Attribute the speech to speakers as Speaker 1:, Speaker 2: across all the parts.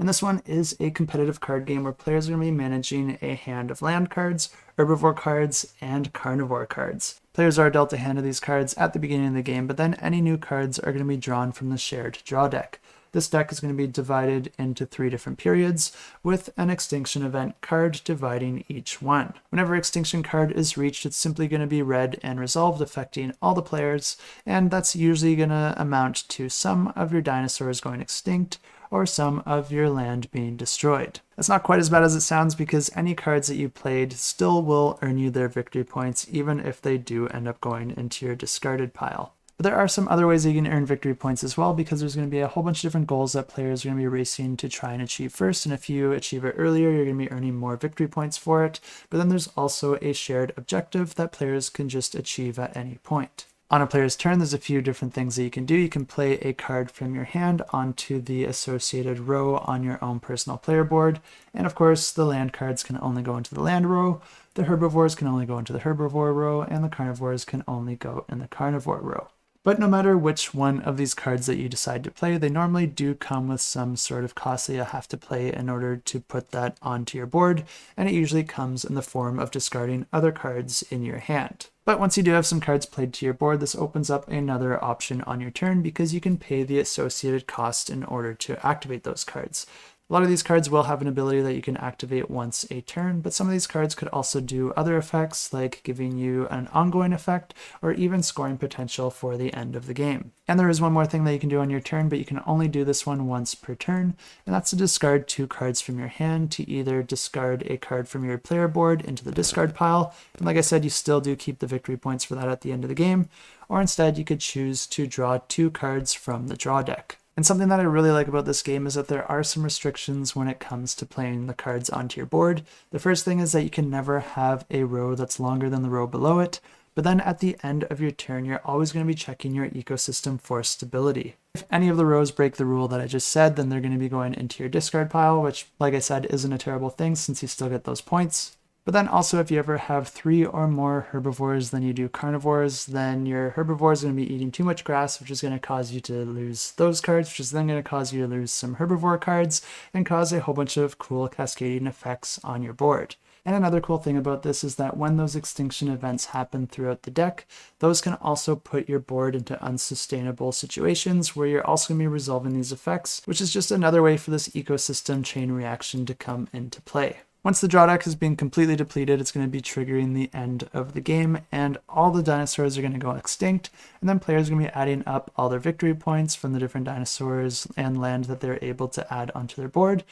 Speaker 1: And this one is a competitive card game where players are going to be managing a hand of land cards, herbivore cards, and carnivore cards. Players are dealt a hand of these cards at the beginning of the game, but then any new cards are going to be drawn from the shared draw deck. This deck is going to be divided into 3 different periods, with an extinction event card dividing each one. Whenever extinction card is reached, it's simply going to be read and resolved, affecting all the players, and that's usually going to amount to some of your dinosaurs going extinct, or some of your land being destroyed. That's not quite as bad as it sounds, because any cards that you played still will earn you their victory points, even if they do end up going into your discarded pile. But there are some other ways that you can earn victory points as well, because there's going to be a whole bunch of different goals that players are going to be racing to try and achieve first, and if you achieve it earlier, you're going to be earning more victory points for it. But then there's also a shared objective that players can just achieve at any point. On a player's turn, there's a few different things that you can do. You can play a card from your hand onto the associated row on your own personal player board. And of course, the land cards can only go into the land row, the herbivores can only go into the herbivore row, and the carnivores can only go in the carnivore row. But no matter which one of these cards that you decide to play, they normally do come with some sort of cost that you have to play in order to put that onto your board, and it usually comes in the form of discarding other cards in your hand. But once you do have some cards played to your board, this opens up another option on your turn, because you can pay the associated cost in order to activate those cards. A lot of these cards will have an ability that you can activate once a turn, but some of these cards could also do other effects, like giving you an ongoing effect, or even scoring potential for the end of the game. And there is one more thing that you can do on your turn, but you can only do this one once per turn, and that's to discard 2 cards from your hand to either discard a card from your player board into the discard pile, and like I said, you still do keep the victory points for that at the end of the game, or instead you could choose to draw 2 cards from the draw deck. And something that I really like about this game is that there are some restrictions when it comes to playing the cards onto your board. The first thing is that you can never have a row that's longer than the row below it, but then at the end of your turn, you're always going to be checking your ecosystem for stability. If any of the rows break the rule that I just said, then they're going to be going into your discard pile, which, like I said, isn't a terrible thing since you still get those points. But then also, if you ever have 3 or more herbivores than you do carnivores, then your herbivore is going to be eating too much grass, which is going to cause you to lose those cards, which is then going to cause you to lose some herbivore cards and cause a whole bunch of cool cascading effects on your board. And another cool thing about this is that when those extinction events happen throughout the deck, those can also put your board into unsustainable situations where you're also going to be resolving these effects, which is just another way for this ecosystem chain reaction to come into play. Once the draw deck has been completely depleted, it's going to be triggering the end of the game, and all the dinosaurs are going to go extinct, and then players are going to be adding up all their victory points from the different dinosaurs and land that they're able to add onto their board,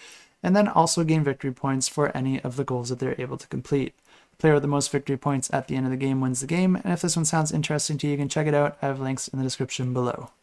Speaker 1: and then also gain victory points for any of the goals that they're able to complete. The player with the most victory points at the end of the game wins the game, and if this one sounds interesting to you, you can check it out. I have links in the description below.